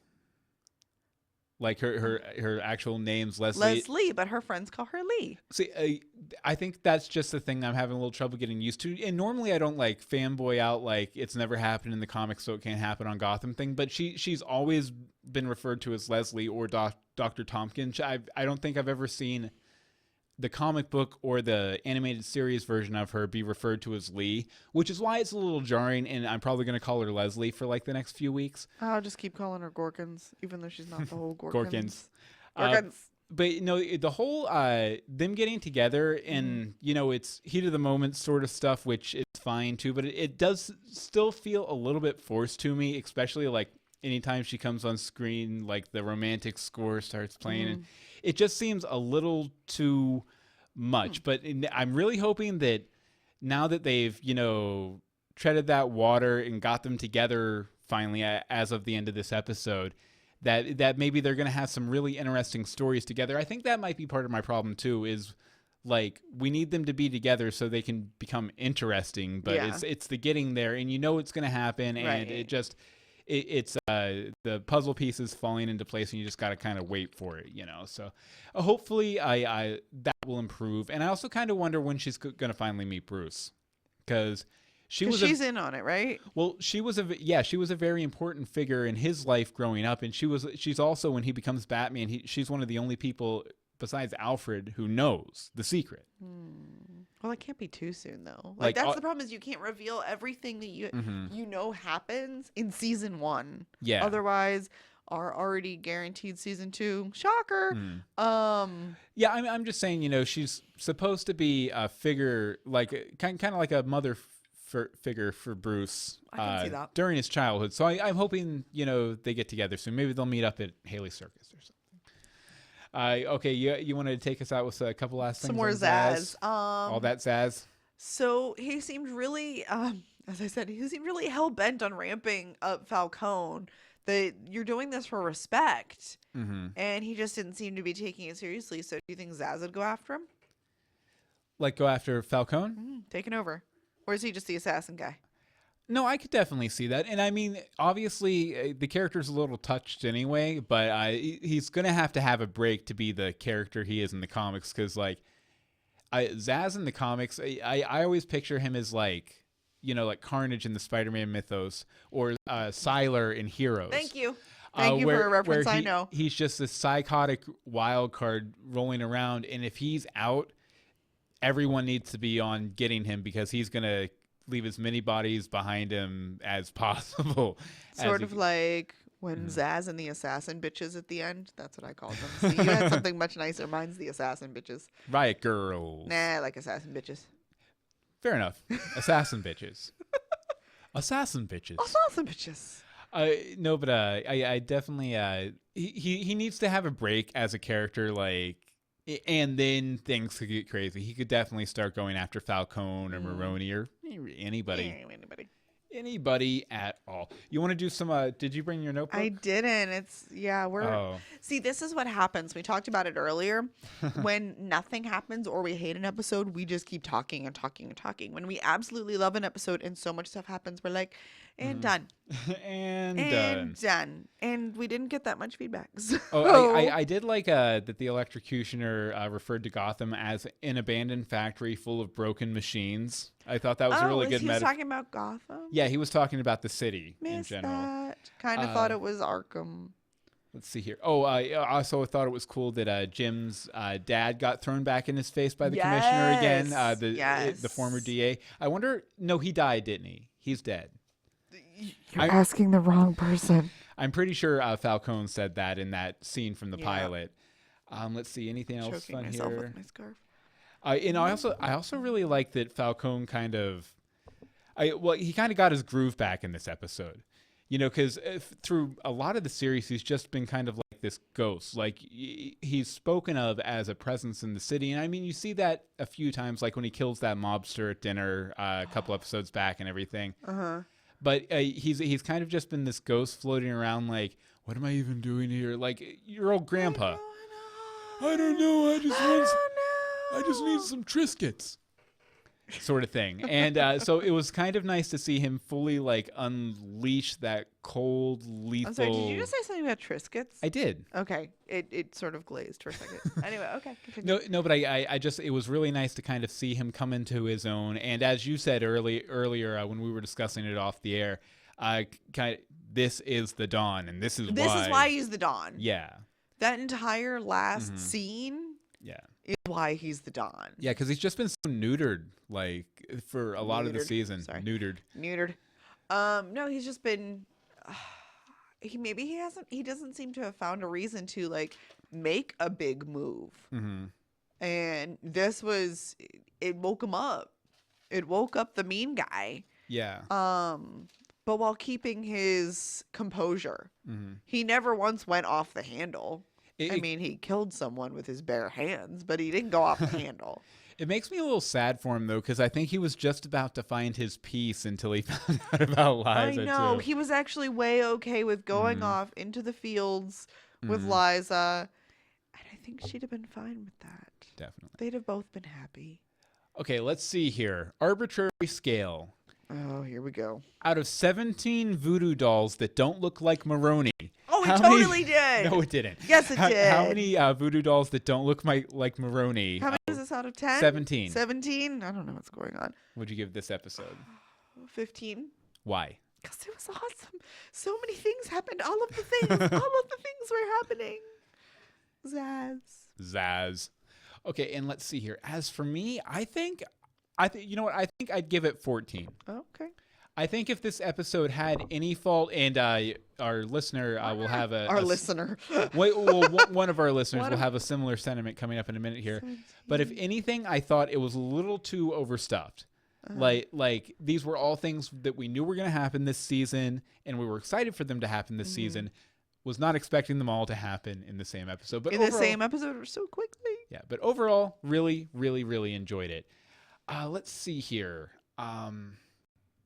Like her actual name's Leslie. Leslie, but her friends call her Lee. See, I think that's just the thing that I'm having a little trouble getting used to. And normally I don't like fanboy out like it's never happened in the comics, so it can't happen on Gotham thing. But she's always been referred to as Leslie or Dr. Tompkins. I don't think I've ever seen the comic book or the animated series version of her be referred to as Lee, which is why it's a little jarring, and I'm probably going to call her Leslie for like the next few weeks. I'll just keep calling her Gorkins, even though she's not the whole Gorkins. Gorkins. But the whole them getting together and it's heat of the moment sort of stuff, which is fine too, but it does still feel a little bit forced to me, especially like anytime she comes on screen, like the romantic score starts playing, and it just seems a little too much. But I'm really hoping that now that they've, treaded that water and got them together finally as of the end of this episode, that maybe they're going to have some really interesting stories together. I think that might be part of my problem too, is like we need them to be together so they can become interesting, but it's the getting there, and it's going to happen, and right. It's the puzzle pieces falling into place, and you just got to kind of wait for it, So hopefully I that will improve. And I also kind of wonder when she's going to finally meet Bruce, because she's in on it, right? Well, she was a very important figure in his life growing up, and she's also, when he becomes Batman, she's one of the only people besides Alfred who knows the secret. Well, it can't be too soon though. Like that's the problem, is you can't reveal everything that you know happens in season 1. Yeah. Otherwise, our already guaranteed season 2 shocker. Yeah, I'm just saying, she's supposed to be a figure, like kind of like a mother figure for Bruce I can see that. During his childhood. So I'm hoping they get together soon. Maybe they'll meet up at Haley Circus or something. Okay, you wanted to take us out with a couple last things? Some more Zaz. All that Zaz. So he seemed really, as I said, he seemed really hell bent on ramping up Falcone. That you're doing this for respect, and he just didn't seem to be taking it seriously. So do you think Zaz would go after him? Like go after Falcone? Taking over, or is he just the assassin guy? No, I could definitely see that. And I mean, obviously, the character's a little touched anyway, but he's going to have a break to be the character he is in the comics. Because, Zaz in the comics, I always picture him as, like Carnage in the Spider-Man mythos, or Sylar in Heroes. Thank you. Thank you for a reference I know. He's just this psychotic wild card rolling around. And if he's out, everyone needs to be on getting him, because he's going to leave as many bodies behind him as possible. Sort of like when Zaz and the assassin bitches at the end. That's what I called them. See, you had something much nicer. Mine's the assassin bitches. Riot girls. Nah, I like assassin bitches. Fair enough. Assassin bitches. Assassin bitches. Assassin bitches. No, but I definitely he needs to have a break as a character, and then things could get crazy. He could definitely start going after Falcone or Maroni or anybody at all. You want to do some did you bring your notebook? I didn't. See, this is what happens. We talked about it earlier. When nothing happens or we hate an episode, we just keep talking and talking and talking. When we absolutely love an episode and so much stuff happens, we're like, and done. and done. And we didn't get that much feedback. So. I did like that the electrocutioner referred to Gotham as an abandoned factory full of broken machines. I thought that was a really good metaphor. He was talking about Gotham? Yeah, he was talking about the city in general. That. Kind of thought it was Arkham. Let's see here. Oh, I also thought it was cool that Jim's dad got thrown back in his face by the commissioner again, the former DA. I wonder, no, he died, didn't he? He's dead. You're asking the wrong person. I'm pretty sure Falcone said that in that scene from the pilot. Let's see, anything else fun myself here? With my scarf. And I also really like that Falcone he kind of got his groove back in this episode. Because through a lot of the series, he's just been kind of like this ghost. Like, he's spoken of as a presence in the city. And I mean, you see that a few times, like when he kills that mobster at dinner a couple episodes back and everything. But he's kind of just been this ghost floating around like, what am I even doing here? Like, your old grandpa. I don't know. I just need some Triscuits. sort of thing. And so it was kind of nice to see him fully like unleash that cold, lethal. I'm sorry, did you just say something about Triscuits? I did. Okay, it sort of glazed for a second. Anyway, okay, continue. No, but I just, it was really nice to kind of see him come into his own. And as you said earlier when we were discussing it off the air, this is the Dawn, and this is why he's the Dawn. Yeah. That entire last scene. Yeah. Is why he's the Dawn. Yeah, because he's just been so neutered, like for a lot of the season. Sorry. Neutered. No, he's just been. He doesn't seem to have found a reason to like make a big move. And this was. It woke him up. It woke up the mean guy. Yeah. But while keeping his composure, he never once went off the handle. I mean, he killed someone with his bare hands, but he didn't go off the handle. It makes me a little sad for him, though, because I think he was just about to find his peace until he found out about Liza, I know. too. He was actually way okay with going off into the fields with Liza. And I think she'd have been fine with that. Definitely. They'd have both been happy. Okay, let's see here. Arbitrary scale. Oh, here we go. Out of 17 voodoo dolls that don't look like Maroney. Oh, it totally did. No, it didn't. Yes, it did. How many voodoo dolls that don't look like Maroney? How many is this out of 10? 17. 17? I don't know what's going on. What'd you give this episode? 15. Why? Because it was awesome. So many things happened. All of the things were happening. Zaz. Okay, and let's see here. As for me, I think you know what? I think I'd give it 14. Okay. I think if this episode had any fault, and our listener will have listener. One of our listeners will have a similar sentiment coming up in a minute here. 17. But if anything, I thought it was a little too overstuffed. Like these were all things that we knew were going to happen this season, and we were excited for them to happen this season. Was not expecting them all to happen in the same episode. But in overall, the same episode or so quickly. Yeah, but overall, really, really, really enjoyed it. Let's see here.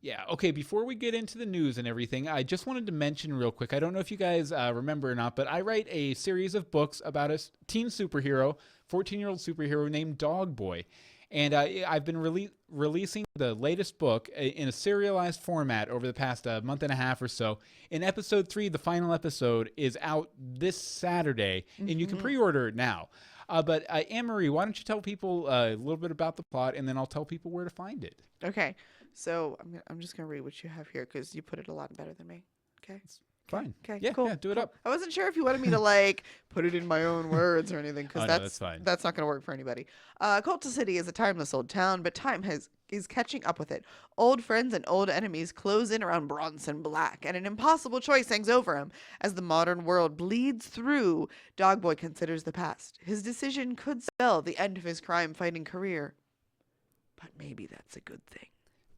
Yeah, okay, before we get into the news and everything, I just wanted to mention real quick, I don't know if you guys remember or not, but I write a series of books about a teen superhero, 14-year-old superhero named Dog Boy. And I've been releasing the latest book in a serialized format over the past month and a half or so. In episode 3, the final episode, is out this Saturday, and you can pre-order it now. But Anne-Marie, why don't you tell people a little bit about the plot, and then I'll tell people where to find it. Okay. So I'm just going to read what you have here because you put it a lot better than me. Okay. Fine. Okay. Yeah, cool. Yeah, do it up. I wasn't sure if you wanted me to like put it in my own words or anything because that's fine. That's not going to work for anybody. Culta City is a timeless old town, but time is catching up with it. Old friends and old enemies close in around Bronson Black, and an impossible choice hangs over him. As the modern world bleeds through, Dogboy considers the past. His decision could spell the end of his crime-fighting career. But maybe that's a good thing.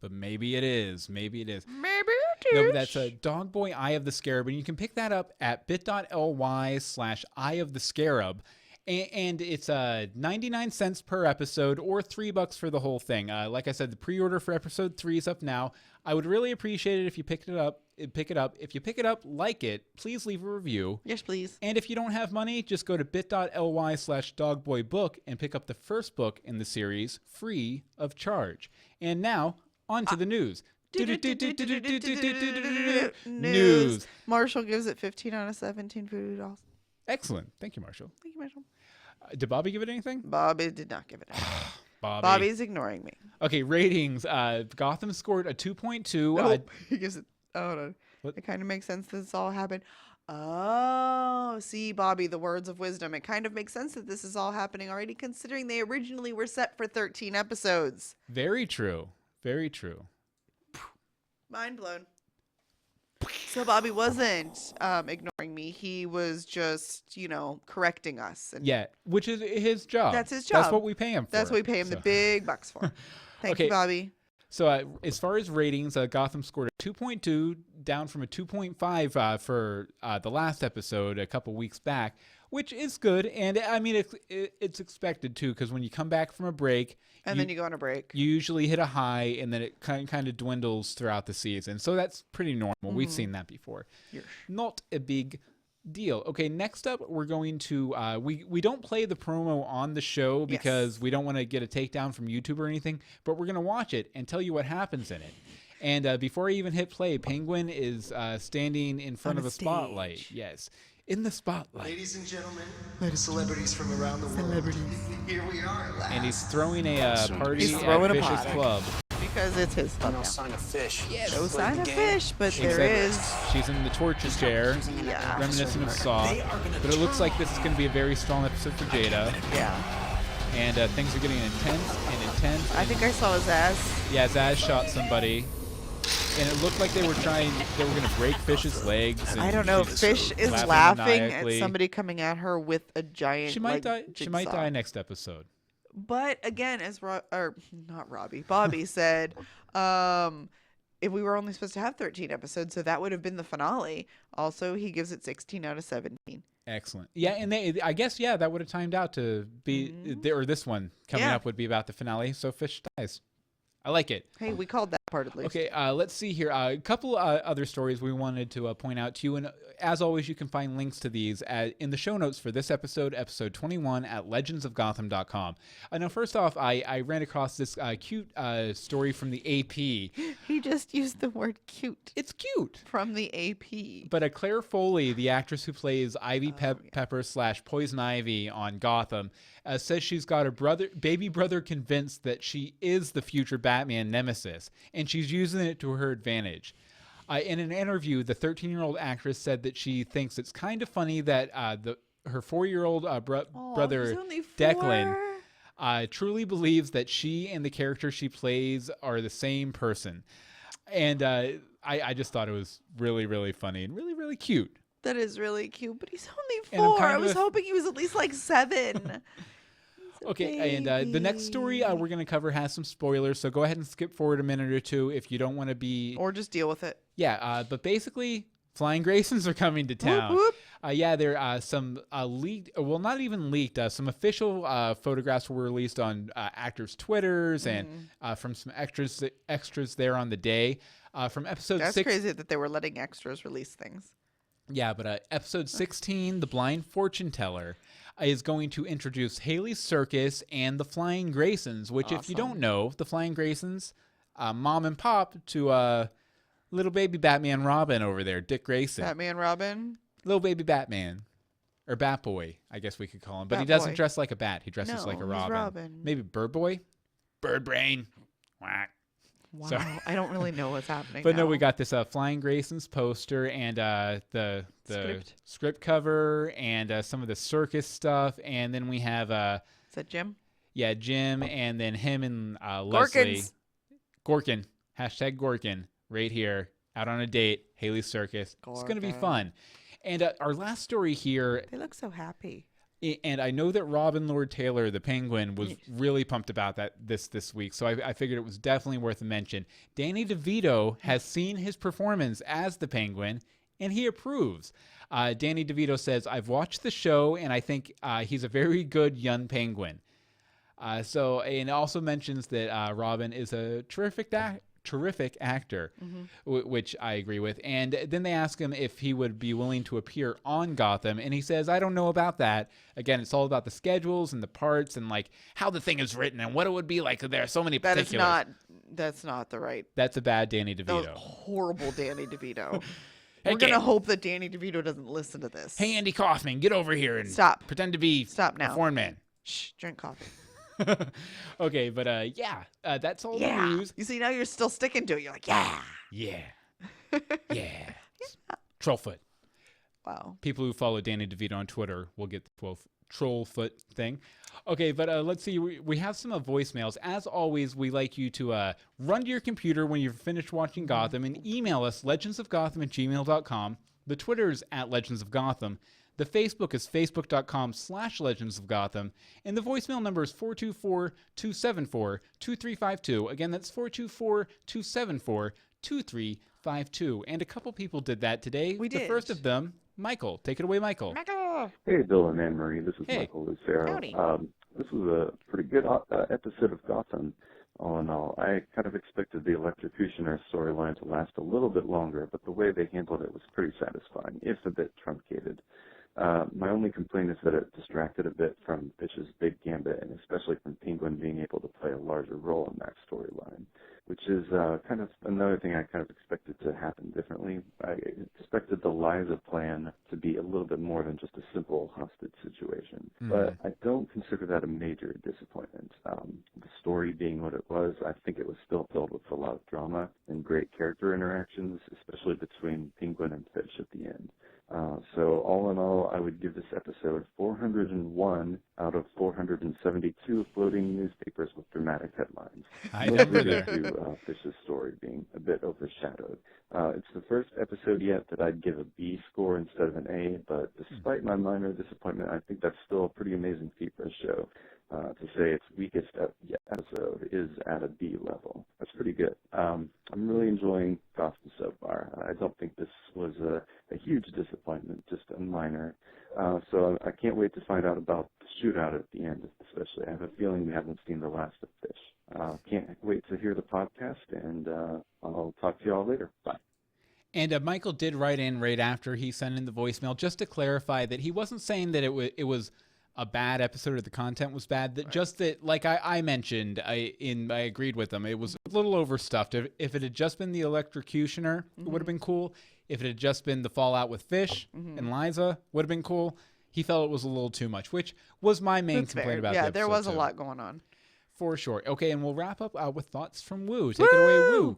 But maybe it is. Maybe it is. Maybe it is. No, but that's a Dog Boy Eye of the Scarab, and you can pick that up at bit.ly/Eye of the Scarab. And it's 99 cents per episode or $3 for the whole thing. Like I said, the pre-order for episode 3 is up now. I would really appreciate it if you pick it up. If you pick it up, like it, please leave a review. Yes, please. And if you don't have money, just go to bit.ly/dogboybook and pick up the first book in the series free of charge. And now, on to the news. News. Marshall gives it 15 out of 17 voodoo dolls. Excellent. Thank you, Marshall. Thank you, Marshall. Did Bobby give it anything? Bobby did not give it anything. Bobby's ignoring me. Okay, ratings. Gotham scored a 2.2. Nope. He gives it. Oh, hold on. What? It kind of makes sense that this all happened. Oh, see, Bobby, the words of wisdom. It kind of makes sense that this is all happening already, considering they originally were set for 13 episodes. Very true. Very true. Mind blown. So Bobby wasn't ignoring me. He was just, correcting us. And yeah, which is his job. That's his job. That's what we pay him for. That's what we pay him the big bucks for. Thank you, Bobby. So as far as ratings, Gotham scored a 2.2, down from a 2.5 for the last episode a couple weeks back, which is good. And I mean, it's expected too, because when you come back from a break, then you go on a break, you usually hit a high, and then it kind of dwindles throughout the season. So that's pretty normal. We've seen that before. Yes. Not a big Deal. Okay, next up, we're going to we don't play the promo on the show because we don't want to get a takedown from YouTube or anything, but we're going to watch it and tell you what happens in it. And before I even hit play, Penguin is standing in front of a spotlight. Yes, in the spotlight. Ladies and gentlemen, celebrities from around the world. Here we are at last. And he's throwing a party at Fish's club. Because it's his club. No sign of fish. Yes. No sign of fish, but there is. She's in the torture chair, reminiscent of Saw. But it looks like this is going to be a very strong episode for Jada. Yeah. And things are getting intense and intense. I think I saw Zaz. Yeah, Zaz shot somebody. And it looked like they were going to break Fish's legs. And I don't know. Fish is laughing at somebody coming at her with a giant. She might die. She might die next episode. But again, as Bobby said, if we were only supposed to have 13 episodes, so that would have been the finale. Also, he gives it 16 out of 17. Excellent. Yeah, and I guess that would have timed out to be, or this one coming up would be about the finale. So Fish dies. I like it. Hey, we called that part at least. Okay, let's see here. A couple other stories we wanted to point out to you. And as always, you can find links to these in the show notes for this episode, episode 21, at legendsofgotham.com. Now, first off, I ran across this cute story from the AP. He just used the word cute. It's cute. From the AP. But Claire Foley, the actress who plays Ivy Pepper / Poison Ivy on Gotham, says she's got her baby brother convinced that she is the future Batman nemesis, and she's using it to her advantage. In an interview, the 13-year-old actress said that she thinks it's kind of funny that her 4-year-old brother, Declan, truly believes that she and the character she plays are the same person. And I just thought it was really, really funny and really, really cute. That is really cute, but he's only 4. I was hoping he was at least like 7. Okay, and the next story we're going to cover has some spoilers, so go ahead and skip forward a minute or two if you don't want to be... Or just deal with it. Yeah, but basically, Flying Graysons are coming to town. Whoop, whoop. Yeah, there are some leaked, well, not even leaked, some official photographs were released on actors' Twitters and from some extras there on the day. From episode 6... That's crazy that they were letting extras release things. Yeah, but episode 16, The Blind Fortune Teller, is going to introduce Haley's Circus and the Flying Graysons, which, if you don't know, the Flying Graysons, mom and pop to little baby Batman Robin over there, Dick Grayson. Batman Robin? Little baby Batman. Or Batboy, I guess we could call him. But he doesn't dress like a bat. He dresses like a Robin. Maybe Bird Boy? Bird Brain. Whack. Wow, sorry. I don't really know what's happening. But no, we got this Flying Graysons poster and the script cover and some of the circus stuff, and then we have is that Jim? Yeah, Jim, and then him and Leslie. Gorkin. Hashtag Gorkin right here. Out on a date. Haley's Circus. Gorkin. It's gonna be fun. And our last story here. They look so happy. And I know that Robin Lord Taylor, the Penguin, was really pumped about that this week, so I figured it was definitely worth a mention. Danny DeVito has seen his performance as the Penguin, and he approves. Danny DeVito says, "I've watched the show, and I think he's a very good young Penguin." And it also mentions that Robin is a terrific actor, which I agree with. And then they ask him if he would be willing to appear on Gotham, and he says, "I don't know about that." Again, it's all about the schedules and the parts and like how the thing is written and what it would be like. There are so many particulars. That's not the right. That's a bad Danny DeVito. That was horrible Danny DeVito. We're gonna hope that Danny DeVito doesn't listen to this. Hey, Andy Kaufman, get over here and pretend to be a foreign man. Shh, drink coffee. Okay, but that's all the news. You see, now you're still sticking to it. You're like, yeah. Trollfoot. Wow. People who follow Danny DeVito on Twitter will get the Trollfoot thing. Okay, but let's see. We have some voicemails. As always, we like you to run to your computer when you've finished watching Gotham and email us, legendsofgotham@gmail.com. The Twitter's @legendsofgotham. The Facebook is facebook.com/legendsofgotham. And the voicemail number is 424-274-2352. Again, that's 424-274-2352. And a couple people did that today. We did. The first of them, Michael. Take it away, Michael. Hey, Bill and Anne Marie. This is Hey. Michael Lucero. Howdy. This was a pretty good episode of Gotham. All in all, I kind of expected the electrocutioner storyline to last a little bit longer, but the way they handled it was pretty satisfying, if a bit truncated. My only complaint is that it distracted a bit from Fish's big gambit, and especially from Penguin being able to play a larger role in that storyline, which is kind of another thing I kind of expected to happen differently. I expected the Liza plan to be a little bit more than just a simple hostage situation, but I don't consider that a major disappointment. The story being what it was, I think it was still filled with a lot of drama and great character interactions, especially between Penguin and Fish at the end. So all in all, I would give this episode 401 out of 472 floating newspapers with dramatic headlines. High number there. Due to Fish's story being a bit overshadowed. It's the first episode yet that I'd give a B score instead of an A, but despite my minor disappointment, I think that's still a pretty amazing feat for a show. To say its weakest episode is at a B level. That's pretty good. I'm really enjoying Gotham so far. I don't think this was a huge disappointment, just a minor. So I can't wait to find out about the shootout at the end, especially. I have a feeling we haven't seen the last of Fish. Can't wait to hear the podcast, and I'll talk to you all later. Bye. And Michael did write in right after he sent in the voicemail just to clarify that he wasn't saying that it was a bad episode or the content was bad, that just that, like I mentioned, I agreed with him. It was a little overstuffed. If it had just been the electrocutioner, it would have been cool. If it had just been the fallout with Fish and Liza, would have been cool. He felt it was a little too much, which was my main complaint about the episode. Yeah, there was a lot going on. For sure. Okay, and we'll wrap up with thoughts from Woo. Take it away, Woo.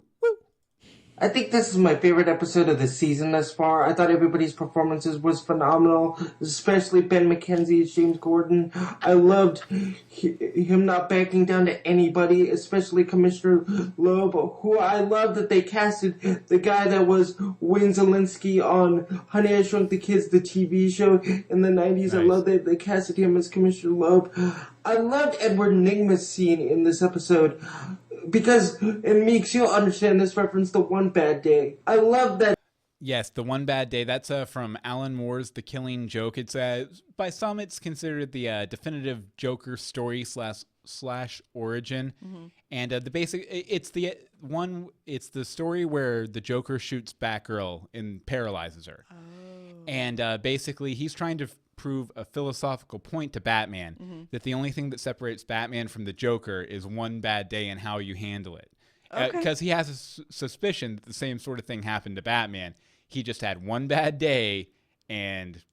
I think this is my favorite episode of the season thus far. I thought everybody's performances was phenomenal, especially Ben McKenzie as James Gordon. I loved him not backing down to anybody, especially Commissioner Loeb, who I love that they casted the guy that was Wayne Zielinski on Honey, I Shrunk the Kids, the TV show in the 90s. Nice. I love that they casted him as Commissioner Loeb. I loved Edward Nygma's scene in this episode. Because in Meeks, you'll understand this reference, The One Bad Day. I love that. Yes, The One Bad Day. That's from Alan Moore's The Killing Joke. It's by some, it's considered the definitive Joker story slash origin. And the basic, it's the story where the Joker shoots Batgirl and paralyzes her. And basically, he's trying to prove a philosophical point to Batman that the only thing that separates Batman from the Joker is one bad day and how you handle it. Because he has a suspicion that the same sort of thing happened to Batman. He just had one bad day and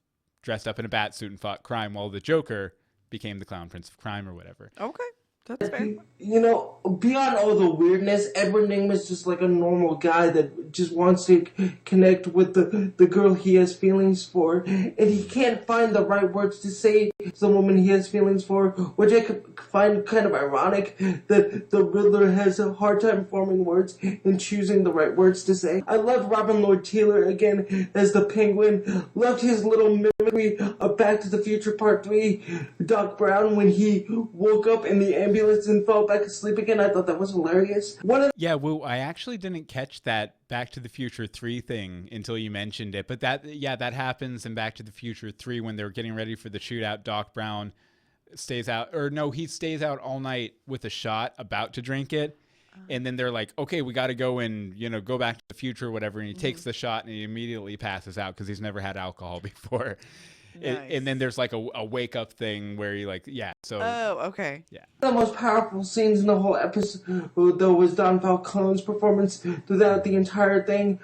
dressed up in a bat suit and fought crime, while the Joker became the Clown Prince of Crime or whatever. Okay. That's fair. You know, beyond all the weirdness, Edward Nygma's just like a normal guy that just wants to connect with the girl he has feelings for, and he can't find the right words to say to the woman he has feelings for, which I could find kind of ironic that the Riddler has a hard time forming words and choosing the right words to say. I love Robin Lord Taylor again as the Penguin. Loved his little mimicry of Back to the Future Part 3, Doc Brown, when he woke up in the ambulance and fell back asleep again. I thought that was hilarious. Yeah, Woo, I actually didn't catch that Back to the Future 3 thing until you mentioned it. But that happens in Back to the Future 3 when they're getting ready for the shootout. Doc Brown stays out all night with a shot, about to drink it. And then they're like, okay, we got to go and, go back to the future or whatever. And he takes the shot and he immediately passes out because he's never had alcohol before. Nice. And then there's like a wake up thing where you Oh, okay. Yeah. The most powerful scenes in the whole episode, though, was Don Falcone's performance throughout the entire thing.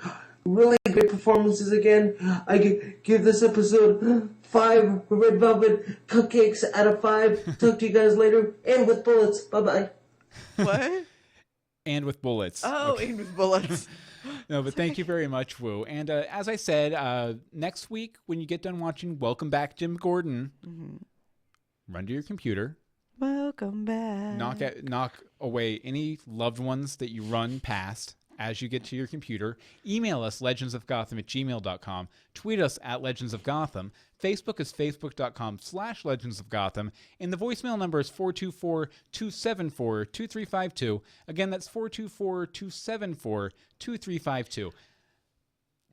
Really great performances again. I give this episode 5 red velvet cupcakes out of 5. Talk to you guys later. And with bullets. Bye-bye. What? And with bullets. Oh, okay. And with bullets. No, but thank you very much, Woo. And as I said, next week when you get done watching Welcome Back, Jim Gordon, run to your computer. Welcome back. Knock away any loved ones that you run past as you get to your computer. Email us, legendsofgotham@gmail.com. Tweet us at legendsofgotham. Facebook is facebook.com/legendsofgotham. And the voicemail number is 424-274-2352. Again, that's 424-274-2352.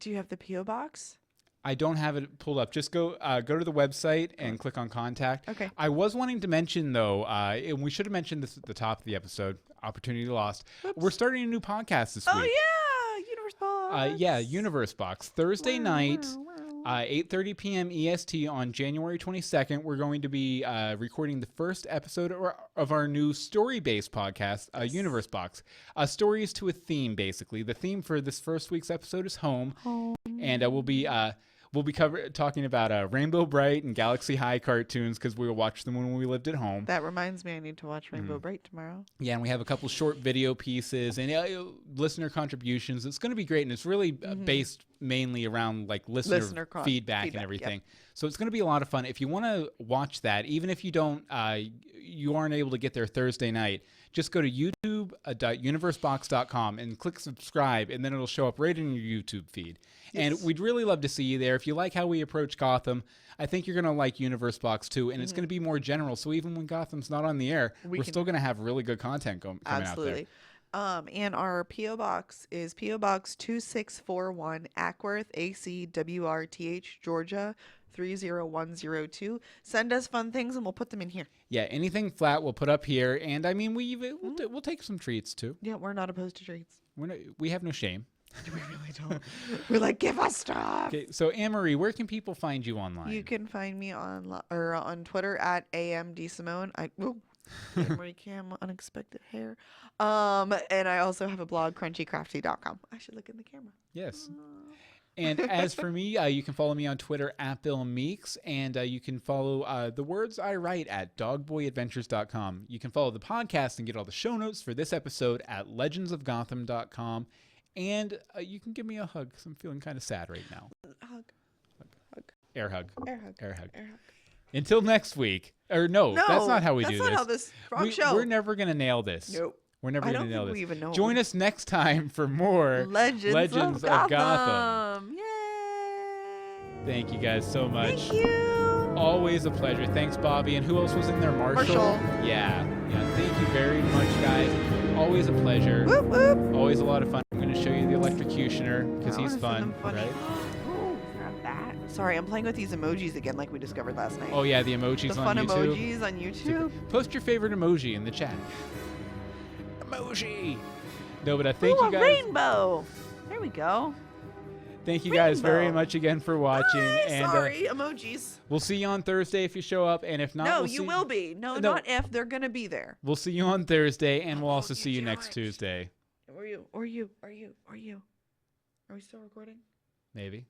Do you have the P.O. box? I don't have it pulled up. Just go to the website and click on contact. Okay. I was wanting to mention, though, and we should have mentioned this at the top of the episode, opportunity lost. Oops. We're starting a new podcast this week. Oh, yeah. Universe Box. Universe Box. Thursday night, 8:30 p.m. EST on January 22nd. We're going to be recording the first episode of our new story-based podcast, Universe Box. Stories to a theme, basically. The theme for this first week's episode is home. And we'll be talking about Rainbow Bright and Galaxy High cartoons because we watched them when we lived at home. That reminds me, I need to watch Rainbow Bright tomorrow. Yeah, and we have a couple short video pieces and listener contributions. It's going to be great, and it's really based mainly around like listener feedback and everything. Yep. So it's going to be a lot of fun. If you want to watch that, even if you aren't able to get there Thursday night, just go to youtube.universebox.com and click subscribe, and then it'll show up right in your YouTube feed. Yes. And we'd really love to see you there. If you like how we approach Gotham, I think you're going to like Universe Box too, and it's going to be more general. So even when Gotham's not on the air, we're still going to have really good content coming out there. And our P.O. Box is P.O. Box 2641, Ackworth, ACWRTH, Georgia, 30102. Send us fun things and we'll put them in here. Yeah, anything flat we'll put up here. And I mean, we'll take some treats too. Yeah, we're not opposed to treats. We have no shame. We really don't. We're like, give us stuff. Okay, so Anne-Marie, where can people find you online? You can find me on Twitter at DeSimone. Anne-Marie Cam, unexpected hair. And I also have a blog, crunchycrafty.com. I should look in the camera. Yes. And as for me, you can follow me on Twitter at Bill Meeks, and you can follow the words I write at dogboyadventures.com. You can follow the podcast and get all the show notes for this episode at legendsofgotham.com. And you can give me a hug because I'm feeling kind of sad right now. Hug. Air hug. Air hug. Air hug. Air hug. Until next week. Or no, that's not how we do this. That's not how this wrong show. We're never going to nail this. Nope. We're never going to nail this. We even know. Join us next time for more Legends of Gotham. Yay! Thank you guys so much. Thank you. Always a pleasure. Thanks, Bobby. And who else was in there? Marshall. Yeah. Thank you very much, guys. Always a pleasure. Whoop, whoop. Always a lot of fun. I'm going to show you the electrocutioner because he's fun, right? Sorry, I'm playing with these emojis again like we discovered last night. Oh, yeah, the emojis on YouTube. The fun emojis on YouTube. Post your favorite emoji in the chat. Emoji! No, but thank you guys. Rainbow! There we go. Thank you guys very much again for watching. Bye. And sorry, emojis. We'll see you on Thursday if you show up, and if not, no, you will be. No, not if. They're gonna be there. We'll see you on Thursday, and we'll also see you next Tuesday. Are you? Are we still recording? Maybe.